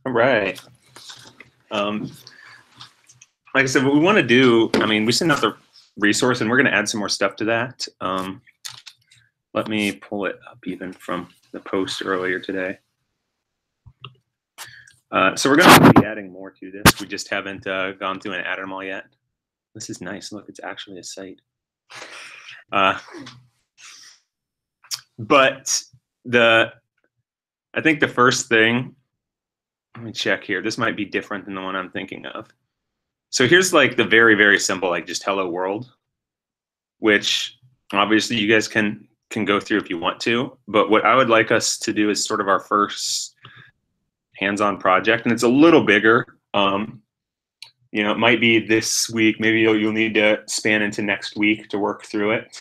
All right. Like I said, what we want to do, I mean, we sent out the resource and we're going to add some more stuff to that. Let me pull it up even from the post earlier today. So we're going to be adding more to this. We just haven't gone through and added them all yet. This is nice. Look, it's actually a site. But I think the first thing, let me check here. This might be different than the one I'm thinking of. So here's like the very, very simple, like just hello world, which obviously you guys can go through if you want to. But what I would like us to do is sort of our first hands-on project, and it's a little bigger. You know, it might be this week. Maybe you'll need to span into next week to work through it.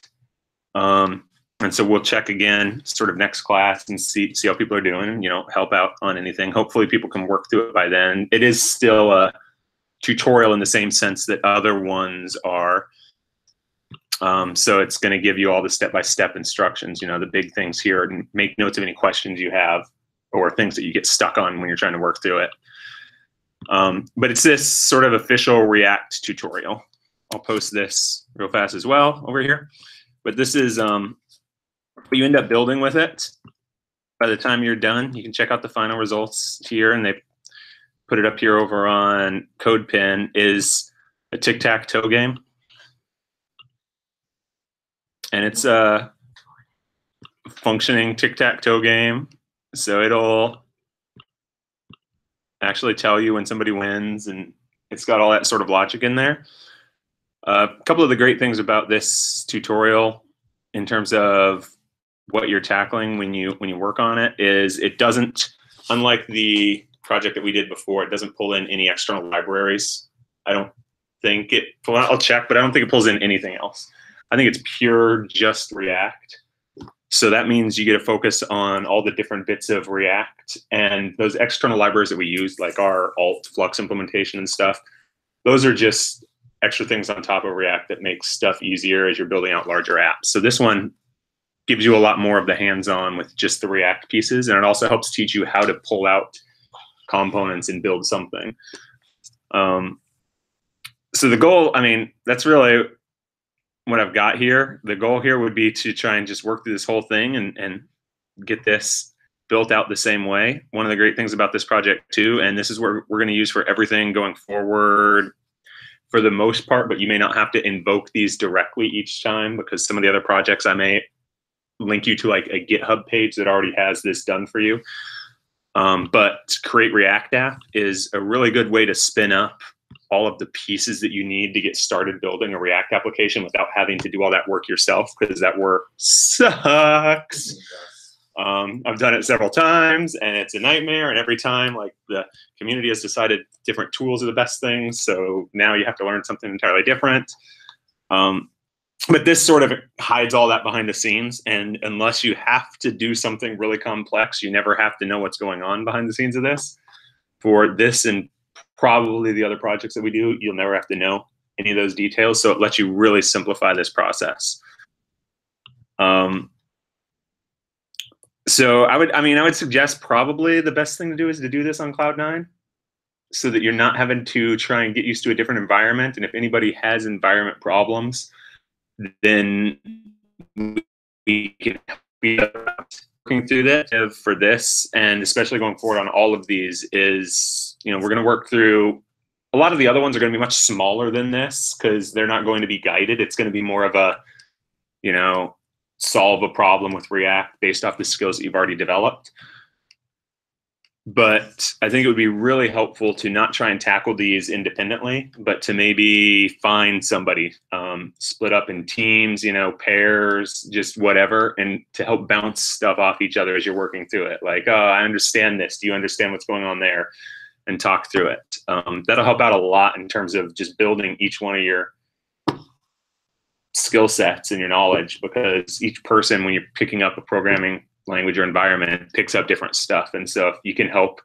And so we'll check again sort of next class and see how people are doing, you know, help out on anything. Hopefully people can work through it by then. It is still a tutorial in the same sense that other ones are. So it's going to give you all the step-by-step instructions, you know, the big things here, and make notes of any questions you have or things that you get stuck on when you're trying to work through it. But it's this sort of official React tutorial. I'll post this real fast as well over here. But this is what you end up building with it. By the time you're done, you can check out the final results here, and they put it up here over on CodePen, is a tic-tac-toe game. And it's a functioning tic-tac-toe game. So it'll actually tell you when somebody wins, and it's got all that sort of logic in there. A couple of the great things about this tutorial in terms of what you're tackling when you work on it is it doesn't, unlike the project that we did before, it doesn't pull in any external libraries. I don't think it, I'll check, but I don't think it pulls in anything else. I think it's pure just React. So that means you get to focus on all the different bits of React, and those external libraries that we use, like our alt Flux implementation and stuff, those are just extra things on top of React that makes stuff easier as you're building out larger apps. So this one gives you a lot more of the hands-on with just the React pieces, and it also helps teach you how to pull out components and build something. So the goal, I mean, that's really what I've got here. The goal here would be to try and just work through this whole thing and get this built out the same way. One of the great things about this project too, and this is what we're going to use for everything going forward for the most part, but you may not have to invoke these directly each time, because some of the other projects I may link you to like a GitHub page that already has this done for you. But Create React App is a really good way to spin up all of the pieces that you need to get started building a React application without having to do all that work yourself, because that work sucks. I've done it several times and it's a nightmare, and every time like the community has decided different tools are the best things, so now you have to learn something entirely different. But this sort of hides all that behind the scenes, and unless you have to do something really complex, you never have to know what's going on behind the scenes of this. For this and probably the other projects that we do, you'll never have to know any of those details, so it lets you really simplify this process. So I would suggest probably the best thing to do is to do this on Cloud9, so that you're not having to try and get used to a different environment. And if anybody has environment problems, then we can be working through that for this, and especially going forward on all of these is, you know, we're going to work through a lot of the other ones are going to be much smaller than this, because they're not going to be guided. It's going to be more of a, you know, solve a problem with React based off the skills that you've already developed. But I think it would be really helpful to not try and tackle these independently, but to maybe find somebody, split up in teams, you know, pairs, just whatever, and to help bounce stuff off each other as you're working through it. Like, oh, I understand this. Do you understand what's going on there? And talk through it. That'll help out a lot in terms of just building each one of your skill sets and your knowledge, because each person, when you're picking up a programming language or environment, picks up different stuff. And so if you can help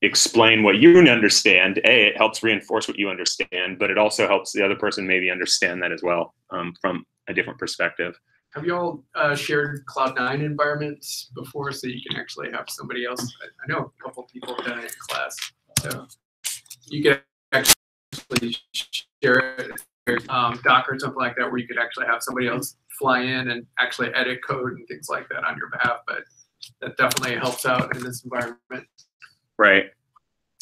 explain what you understand, it helps reinforce what you understand, but it also helps the other person maybe understand that as well, from a different perspective. Have you all shared Cloud9 environments before, so you can actually have somebody else? I know a couple people have done it in class, so you can actually share it, Docker or something like that, where you could actually have somebody else fly in and actually edit code and things like that on your behalf. But that definitely helps out in this environment. Right.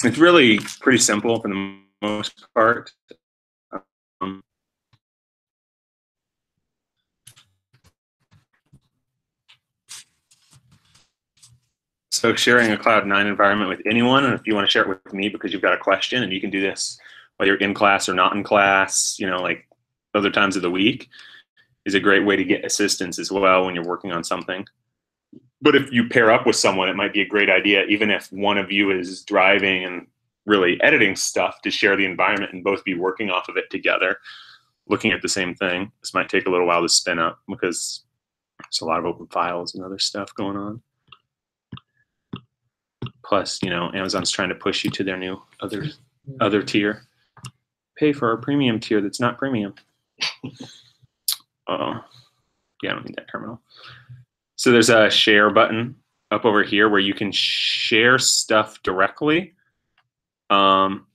It's really pretty simple for the most part. So sharing a Cloud9 environment with anyone, and if you want to share it with me because you've got a question, and you can do this whether you're in class or not in class, you know, like other times of the week, is a great way to get assistance as well when you're working on something. But if you pair up with someone, it might be a great idea, even if one of you is driving and really editing stuff, to share the environment and both be working off of it together, looking at the same thing. This might take a little while to spin up because there's a lot of open files and other stuff going on. Plus, you know, Amazon's trying to push you to their new other tier. Pay for our premium tier that's not premium. Oh, yeah, I don't need that terminal. So there's a share button up over here where you can share stuff directly, and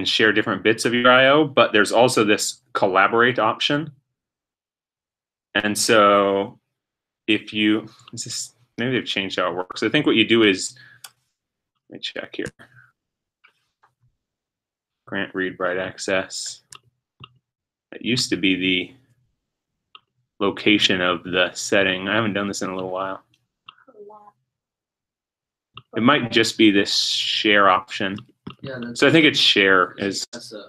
share different bits of your I/O. But there's also this collaborate option. And so if you, maybe they've changed how it works. I think what you do is, let me check here. Grant read write access. That used to be the location of the setting. I haven't done this in a little while. It might just be this share option. Yeah, so I think it's share is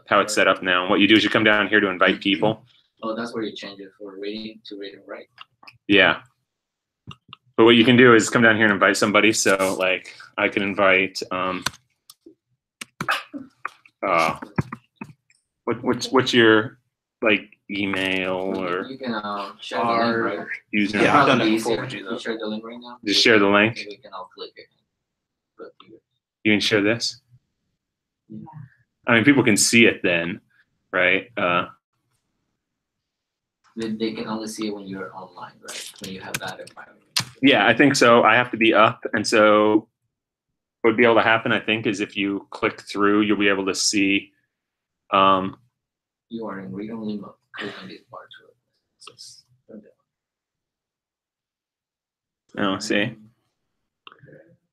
how it's set up now. What you do is you come down here to invite people. Oh, that's where you change it for reading to read and write. Yeah. But what you can do is come down here and invite somebody. So like I can invite what's your like email or you can share the link, right? Using Yeah, I've done that easier. before. You share the link right now. Just share the link. We can all click it. You can share this. Yeah. I mean, people can see it then, right? They can only see it when you're online, right? When you have that environment. Yeah, I think so. I have to be up, and so what would be able to happen, I think, is if you click through, you'll be able to see. You are in read-only mode. Clicking this bar to it. Oh, see.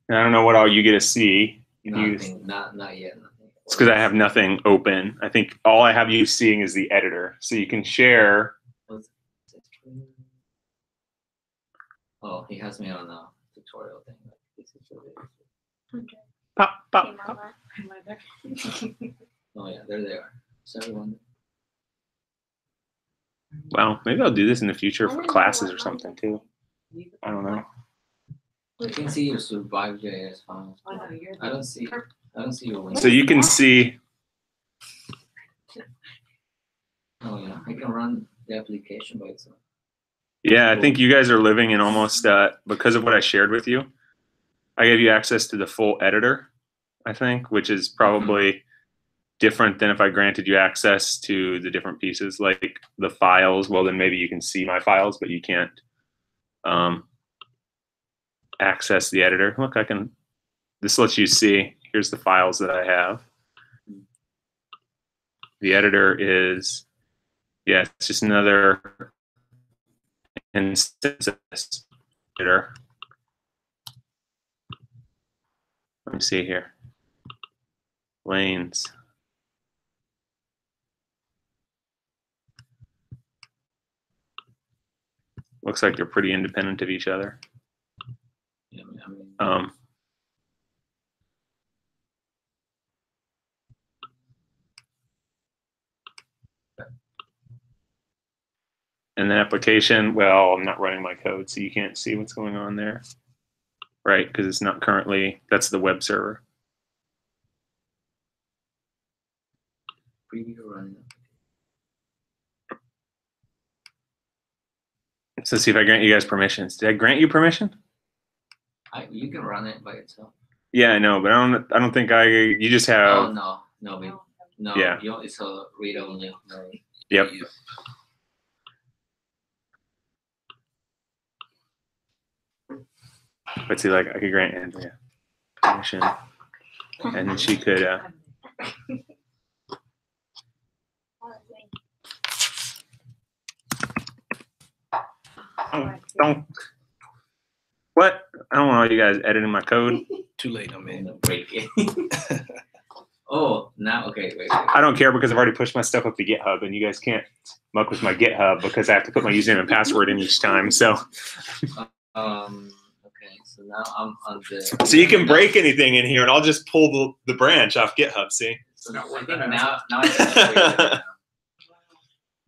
And I don't know what all you get to see. Nothing, not yet. Nothing. It's because I have nothing open. I think all I have you seeing is the editor, so you can share. Oh, he has me on a tutorial thing. Okay. Pop, pop, Came pop. on that. Oh yeah, there they are. So everyone. Well, maybe I'll do this in the future for classes or something too. I don't know. I can see your Survive.js files. I don't see your window. So you can see. Oh yeah, I can run the application by itself. Yeah, I think you guys are living in almost because of what I shared with you. I gave you access to the full editor, I think, which is probably different than if I granted you access to the different pieces, like the files. Well, then maybe you can see my files, but you can't access the editor. Look, I can. This lets you see. Here's the files that I have. The editor is, yeah, it's just another instance of this editor. Let me see here. Lanes. Looks like they're pretty independent of each other. Yeah, I mean, and the application, well, I'm not running my code, so you can't see what's going on there. Right, because it's not currently, that's the web server. preview running. So see if I grant you guys permissions. Did I grant you permission? You can run it by itself. Yeah, I know, but I don't think you just have. Oh no, Yeah. It's a read only. Yep. Let's see, like I could grant Andrea permission, and then she could. Don't. What? I don't want all you guys editing my code. Too late, I'm I'm in. gonna break it. Oh, now okay, wait. I don't care because I've already pushed my stuff up to GitHub, and you guys can't muck with my GitHub because I have to put my username and password in each time. So, Okay, so now I'm on the. so you can break anything in here, and I'll just pull the branch off GitHub. See? So not I worth think the now I can see what you're doing.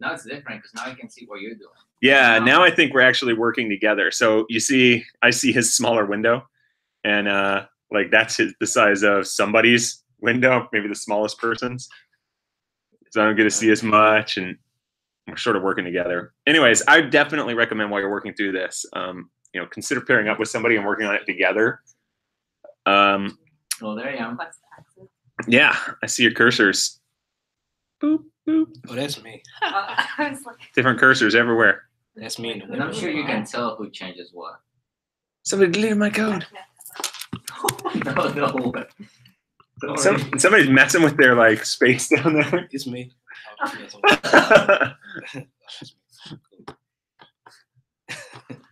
Now it's different because now I can see what you're doing. Yeah. Now I think we're actually working together. So you see, I see his smaller window, and like that's the size of somebody's window, maybe the smallest person's. So I don't get to see as much, and we're sort of working together. Anyways, I definitely recommend while you're working through this, consider pairing up with somebody and working on it together. Well, there I am. Yeah, I see your cursors. Boop, boop. Oh, that's me. I was like, Different cursors everywhere. That's me in the And window. I'm sure you can tell who changes what. Somebody deleted my code. No. Don't worry. Somebody's messing with their like space down there. It's me.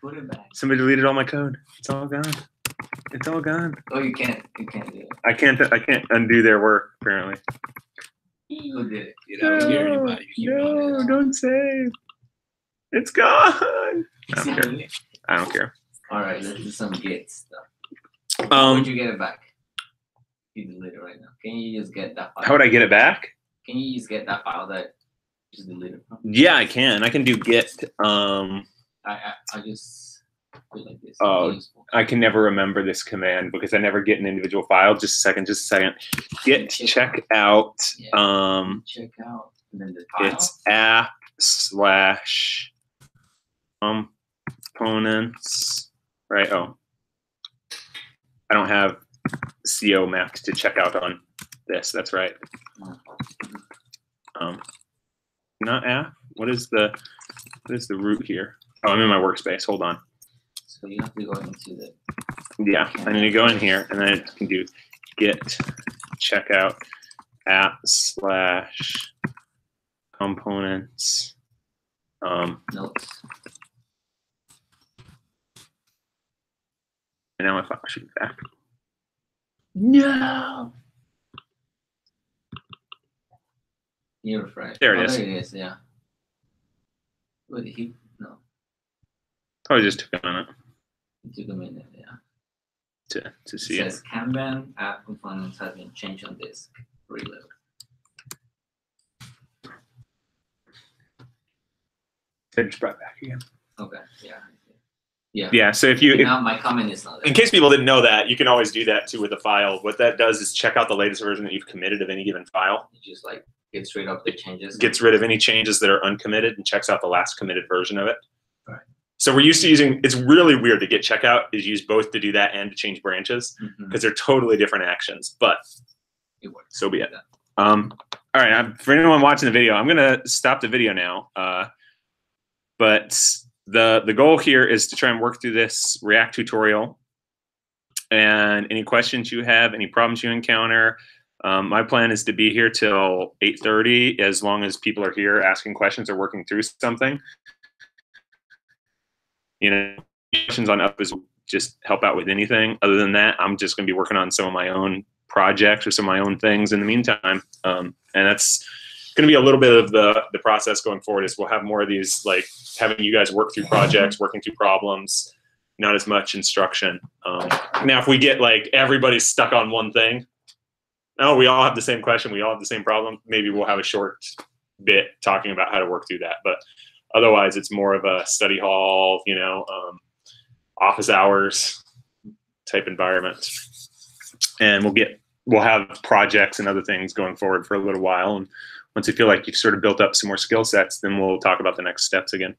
Put it back. Somebody deleted all my code. It's all gone. It's all gone. Oh, you can't do it. I can't undo their work apparently. Who did it? You don't hear anybody. You keep doing this. Don't save. It's gone. I don't care. See? I don't care. All right, let's do some Git stuff. Would Um, you get it back? You delete it right now. Can you just get that file? how would I get it back? Can you just get that file that just deleted from? Yeah, I can. I can do git. I just feel like this. Oh, Useful. I can never remember this command because I never get an individual file. Just a second. Git check out. Yeah. Check out and then the file. It's app / components. Right. Oh, I don't have CO mapped to check out on this. That's right. Not app. What is the root here? Oh, I'm in my workspace. Hold on. So you have to go into the. Yeah, I need to go in here and then I can do git checkout app / components. Notes. And now my file should be back. No. You refresh. There it Oh, is. There it is. Yeah. Wait, no. Probably just took a minute It took a minute. Yeah. to It see it. says Kanban app components have been changed on disk. Reload. It just brought it back again. Okay. Yeah. Yeah. Yeah. So if you, Now my comment is not there. in case people didn't know that, you can always do that too with a file. What that does is check out the latest version that you've committed of any given file. You just like get straight up the changes. Gets rid of any changes that are uncommitted and checks out the last committed version of it. Right. So we're used to using, it's really weird to Git checkout is used both to do that and to change branches Mhm. because they're totally different actions, but It works. so be it. All right, for anyone watching the video, I'm gonna stop the video now. But the goal here is to try and work through this React tutorial. And any questions you have, any problems you encounter, my plan is to be here till 8:30 as long as people are here asking questions or working through something. Questions on up is just help out with anything. Other than that, I'm just going to be working on some of my own projects or some of my own things in the meantime. And that's going to be a little bit of the process going forward is we'll have more of these, like having you guys work through projects, working through problems, not as much instruction. Now, if we get like everybody's stuck on one thing, oh, we all have the same question, we all have the same problem, maybe we'll have a short bit talking about how to work through that. But otherwise, it's more of a study hall, office hours type environment. And we'll have projects and other things going forward for a little while. And once you feel like you've sort of built up some more skill sets, then we'll talk about the next steps again.